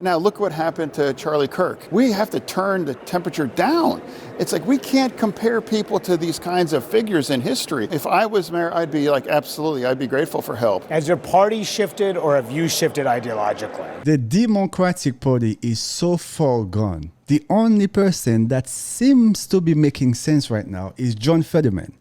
Now look what happened to Charlie Kirk. We have to turn the temperature down. It's like we can't compare people to these kinds of figures in history. If I was mayor, I'd be like, absolutely, I'd be grateful for help. Has your party shifted or have you shifted ideologically? The Democratic Party is so far gone. The only person that seems to be making sense right now is John Fetterman,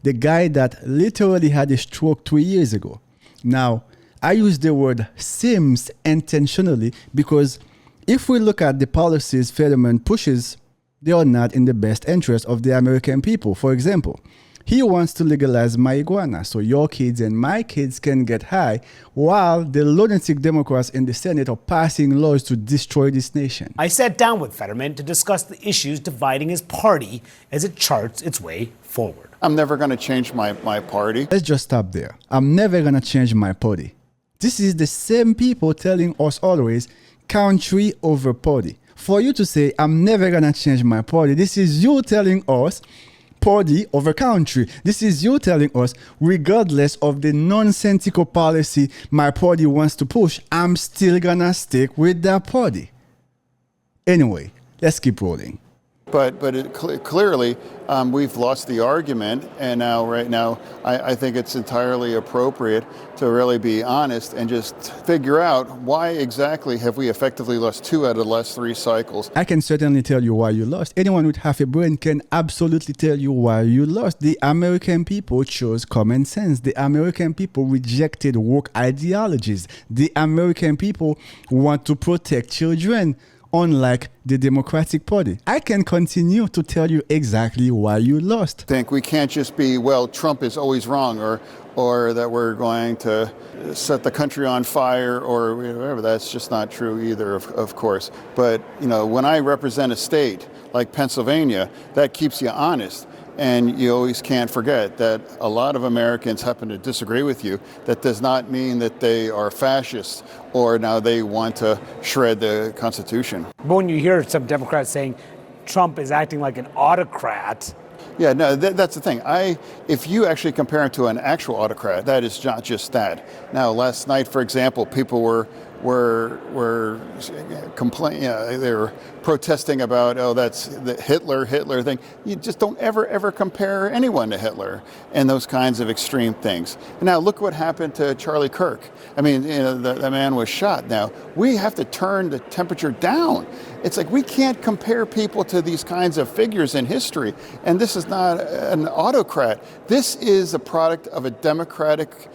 the guy that literally had a stroke 2 years ago. Now, I use the word seems intentionally because if we look at the policies Fetterman pushes, they are not in the best interest of the American people. For example, he wants to legalize marijuana so your kids and my kids can get high while the lunatic Democrats in the Senate are passing laws to destroy this nation. I sat down with Fetterman to discuss the issues dividing his party as it charts its way forward. I'm never going to change my party. Let's just stop there. I'm never going to change my party. This is the same people telling us always country over party. For you to say, I'm never going to change my party, this is you telling us party over country. This is you telling us, regardless of the nonsensical policy my party wants to push, I'm still going to stick with that party. Anyway, let's keep rolling. But clearly, we've lost the argument, and right now, I think it's entirely appropriate to really be honest and just figure out why exactly have we effectively lost 2 out of the last 3 cycles. I can certainly tell you why you lost. Anyone with half a brain can absolutely tell you why you lost. The American people chose common sense. The American people rejected woke ideologies. The American people want to protect children, unlike the Democratic Party. I can continue to tell you exactly why you lost. I think we can't just be, well, Trump is always wrong, or that we're going to set the country on fire, or whatever. That's just not true either, of course. But, when I represent a state like Pennsylvania, that keeps you honest. And you always can't forget that a lot of Americans happen to disagree with you. That does not mean that they are fascists or now they want to shred the Constitution. But when you hear some Democrats saying Trump is acting like an autocrat. Yeah, no, that's the thing. If you actually compare him to an actual autocrat, that is not just that. Now, last night, for example, people were complaining. They were protesting about, that's the Hitler thing. You just don't ever compare anyone to Hitler and those kinds of extreme things. Now look what happened to Charlie Kirk. I mean, the man was shot. Now we have to turn the temperature down. It's like we can't compare people to these kinds of figures in history. And this is not an autocrat. This is a product of a democratic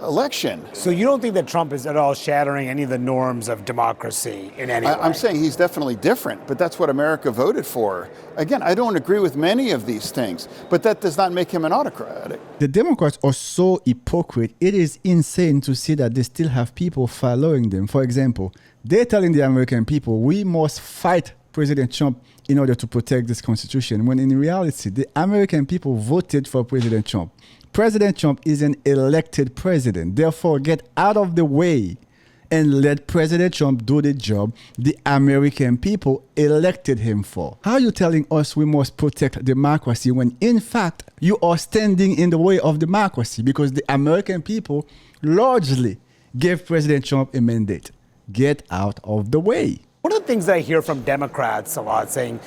election. So you don't think that Trump is at all shattering any of the norms of democracy in any way? I'm saying he's definitely different, but that's what America voted for. Again, I don't agree with many of these things, but that does not make him an autocrat. The Democrats are so hypocrite. It is insane to see that they still have people following them. For example, they're telling the American people, we must fight President Trump in order to protect this Constitution, when in reality, the American people voted for President Trump. President Trump is an elected president. Therefore, get out of the way and let President Trump do the job the American people elected him for. How are you telling us we must protect democracy when, in fact, you are standing in the way of democracy because the American people largely gave President Trump a mandate? Get out of the way. One of the things that I hear from Democrats a lot saying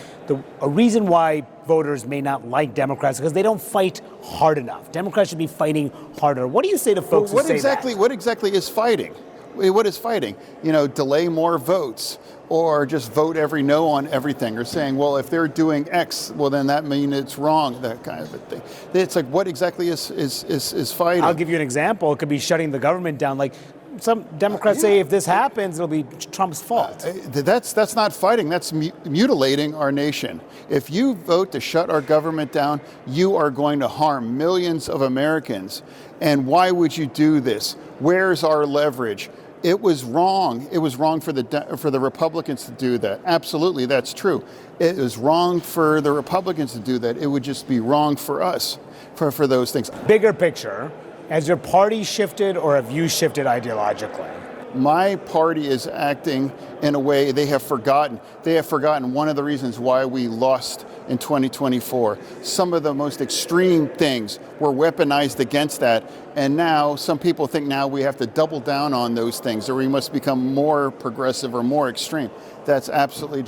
a reason why voters may not like Democrats is because they don't fight hard enough. Democrats should be fighting harder. What do you say to folks who say that? What exactly is fighting? What is fighting? Delay more votes or just vote every no on everything, or saying, well, if they're doing X, well, then that means it's wrong, that kind of a thing. It's like, what exactly is fighting? I'll give you an example. It could be shutting the government down. Like, some Democrats say if this happens, it'll be Trump's fault. That's not fighting. That's mutilating our nation. If you vote to shut our government down, you are going to harm millions of Americans. And why would you do this? Where's our leverage? It was wrong. It was wrong for the Republicans to do that. Absolutely, that's true. It was wrong for the Republicans to do that. It would just be wrong for us for those things. Bigger picture. Has your party shifted or have you shifted ideologically? My party is acting in a way they have forgotten. They have forgotten one of the reasons why we lost in 2024. Some of the most extreme things were weaponized against that. And now some people think now we have to double down on those things, or we must become more progressive or more extreme. That's absolutely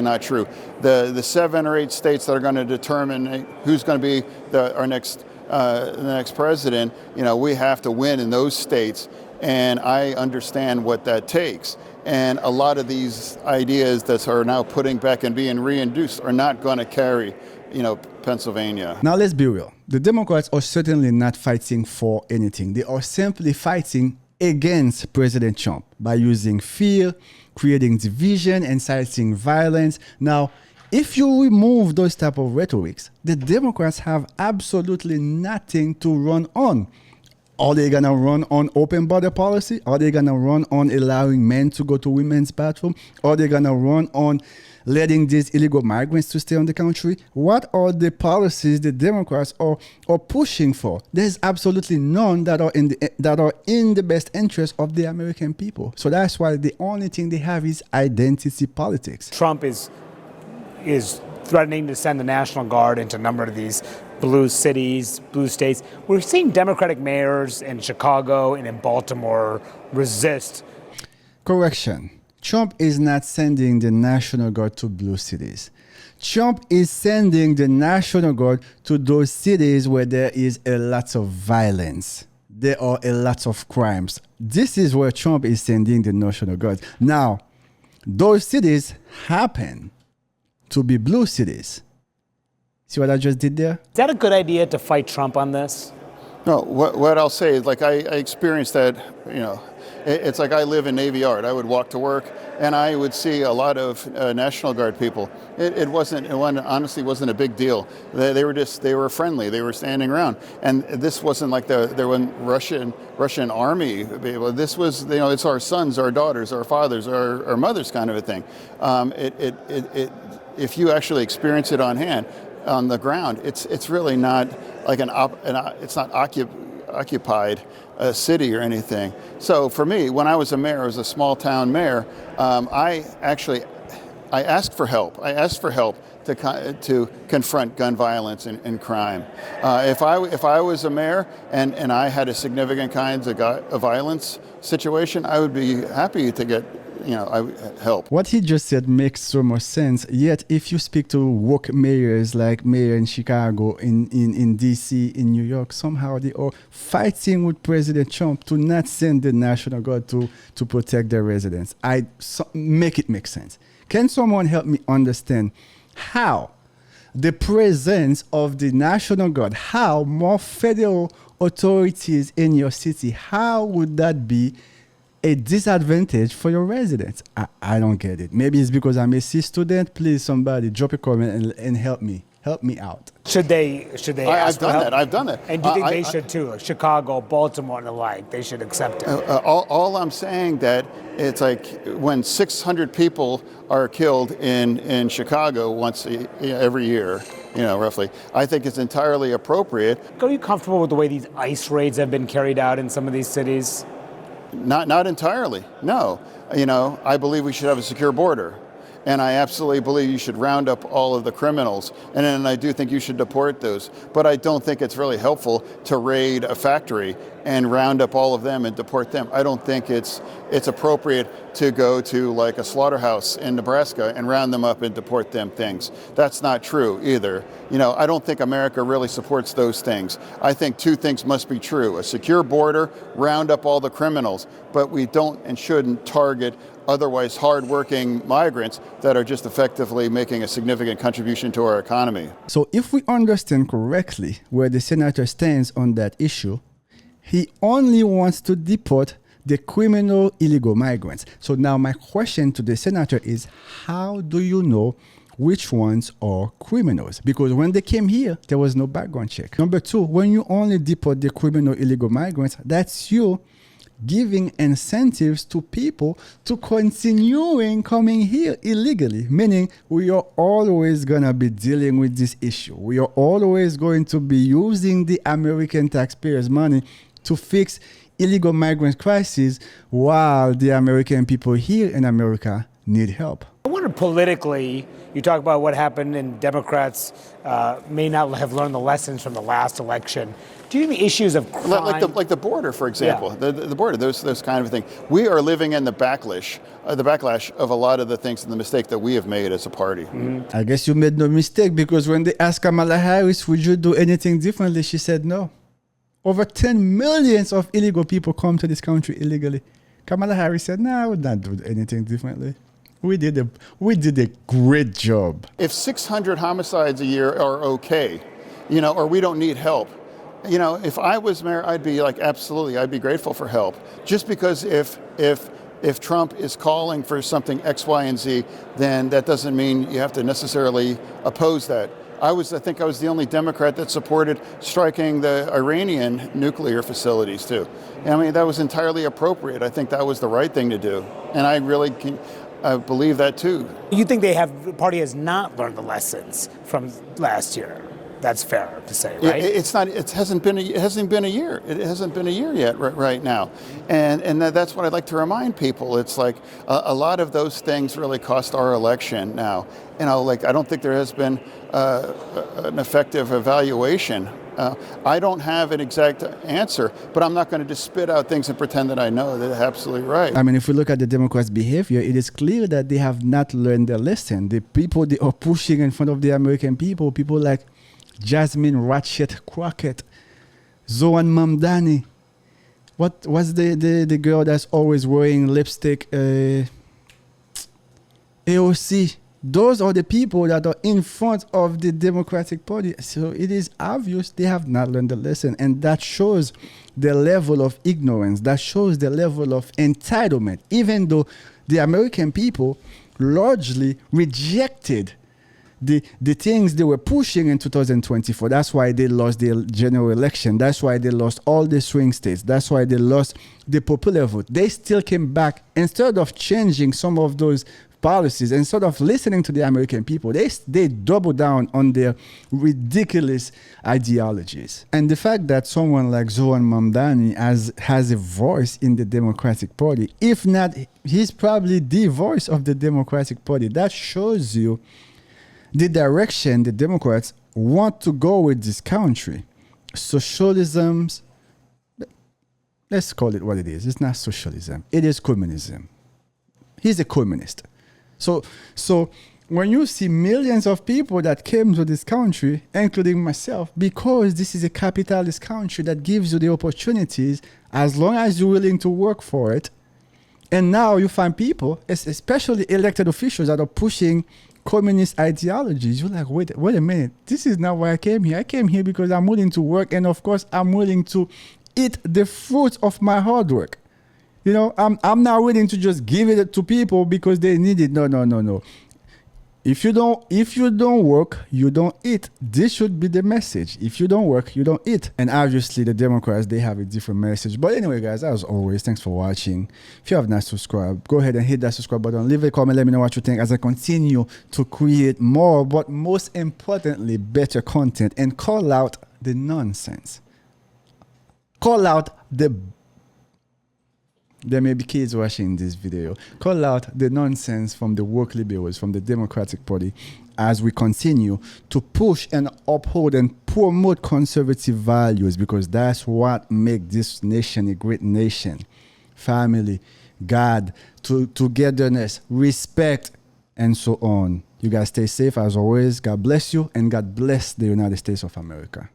not true. The 7 or 8 states that are going to determine who's going to be the next president, we have to win in those states. And I understand what that takes. And a lot of these ideas that are now putting back and being reintroduced are not going to carry, Pennsylvania. Now let's be real. The Democrats are certainly not fighting for anything. They are simply fighting against President Trump by using fear, creating division, inciting violence. Now, if you remove those type of rhetorics, the Democrats have absolutely nothing to run on. Are they going to run on open border policy? Are they going to run on allowing men to go to women's bathroom? Are they going to run on letting these illegal migrants to stay in the country? What are the policies the Democrats are pushing for? There's absolutely none that are in the best interest of the American people. So that's why the only thing they have is identity politics. Trump is threatening to send the National Guard into a number of these blue cities, blue states. We're seeing Democratic mayors in Chicago and in Baltimore resist. Correction. Trump is not sending the National Guard to blue cities. Trump is sending the National Guard to those cities where there is a lot of violence. There are a lot of crimes. This is where Trump is sending the National Guard. Now, those cities happen to be blue cities. See what I just did there? Is that a good idea to fight Trump on this? No, what I'll say is, like, I experienced that, it's like I live in Navy Yard. I would walk to work and I would see a lot of National Guard people. It honestly wasn't a big deal. They were friendly. They were standing around. And this wasn't like there was Russian army. This was, it's our sons, our daughters, our fathers, our mothers kind of a thing. If you actually experience it on the ground, it's really not like it's not occupied city or anything. So for me, when I was a mayor, I was a small town mayor. I asked for help. I asked for help to confront gun violence and crime. If I was a mayor and I had a significant kinds of violence situation, I would be happy to get help. What he just said makes so much sense. Yet, if you speak to woke mayors like mayor in Chicago, in DC, in New York, somehow they are fighting with President Trump to not send the National Guard to protect their residents. Make it make sense. Can someone help me understand how the presence of the National Guard, how more federal authorities in your city, how would that be a disadvantage for your residents? I don't get it. Maybe it's because I'm a C student. Please, somebody drop a comment and help me out. Should they I've done that. And do you think they should too? Like Chicago, Baltimore, and the like, they should accept it. All I'm saying that it's like when 600 people are killed in Chicago once every year, roughly. I think it's entirely appropriate. Are you comfortable with the way these ICE raids have been carried out in some of these cities? Not entirely, no. I believe we should have a secure border. And I absolutely believe you should round up all of the criminals. And then I do think you should deport those. But I don't think it's really helpful to raid a factory and round up all of them and deport them. I don't think it's appropriate to go to like a slaughterhouse in Nebraska and round them up and deport them things. That's not true either. I don't think America really supports those things. I think two things must be true: a secure border, round up all the criminals, but we don't and shouldn't target otherwise hardworking migrants that are just effectively making a significant contribution to our economy. So if we understand correctly where the senator stands on that issue, he only wants to deport the criminal illegal migrants. So now my question to the senator is, how do you know which ones are criminals? Because when they came here, there was no background check. Number two, when you only deport the criminal illegal migrants, that's you giving incentives to people to continuing coming here illegally, meaning we are always going to be dealing with this issue. We are always going to be using the American taxpayers' money to fix illegal migrant crisis while the American people here in America need help. I wonder politically, you talk about what happened and Democrats may not have learned the lessons from the last election. Do you think issues of crime... Like the border, for example, Yeah. the border, those kind of thing. We are living in the backlash of a lot of the things and the mistake that we have made as a party. Mm-hmm. I guess you made no mistake, because when they asked Kamala Harris, would you do anything differently? She said no. Over 10 millions of illegal people come to this country illegally. Kamala Harris said, no, I would not do anything differently. We did a great job. If 600 homicides a year are okay, or we don't need help, if I was mayor, I'd be like, absolutely, I'd be grateful for help. Just because if Trump is calling for something X, Y, and Z, then that doesn't mean you have to necessarily oppose that. I think I was the only Democrat that supported striking the Iranian nuclear facilities too. I mean, that was entirely appropriate. I think that was the right thing to do. And I really believe that too. You think the party has not learned the lessons from last year? That's fair to say, right? It's not. It hasn't been a year. It hasn't been a year yet, right now, and that's what I'd like to remind people. It's like a lot of those things really cost our election now. I don't think there has been an effective evaluation. I don't have an exact answer, but I'm not going to just spit out things and pretend that I know. They're absolutely right. I mean, if we look at the Democrats' behavior, it is clear that they have not learned their lesson. The people they are pushing in front of the American people like Jasmine Ratchet Crockett, Zohan Mamdani. What was the girl that's always wearing lipstick? AOC. Those are the people that are in front of the Democratic Party. So it is obvious they have not learned the lesson. And that shows the level of ignorance. That shows the level of entitlement. Even though the American people largely rejected the things they were pushing in 2024. That's why they lost the general election. That's why they lost all the swing states. That's why they lost the popular vote. They still came back. Instead of changing some of those policies, instead of listening to the American people, they double down on their ridiculous ideologies. And the fact that someone like Zohan Mamdani has a voice in the Democratic Party, if not, he's probably the voice of the Democratic Party. That shows you the direction the Democrats want to go with this country. Socialism's, let's call it what it is. It's not socialism. It is communism. He's a communist. So when you see millions of people that came to this country, including myself, because this is a capitalist country that gives you the opportunities as long as you're willing to work for it. And now you find people, especially elected officials, that are pushing communist ideologies. You're like, wait a minute. This is not why I came here. I came here because I'm willing to work, and of course, I'm willing to eat the fruits of my hard work. I'm not willing to just give it to people because they need it. No. If you don't work, you don't eat. This should be the message. If you don't work, you don't eat. And obviously the Democrats, they have a different message. But anyway, guys, as always, thanks for watching. If you have not subscribed, go ahead and hit that subscribe button. Leave a comment, let me know what you think as I continue to create more, but most importantly, better content, and call out the nonsense. Call out there may be kids watching this video. Call out the nonsense from the woke liberals, from the Democratic Party, as we continue to push and uphold and promote conservative values, because that's what makes this nation a great nation. Family, God, togetherness, respect, and so on. You guys stay safe as always. God bless you, and God bless the United States of America.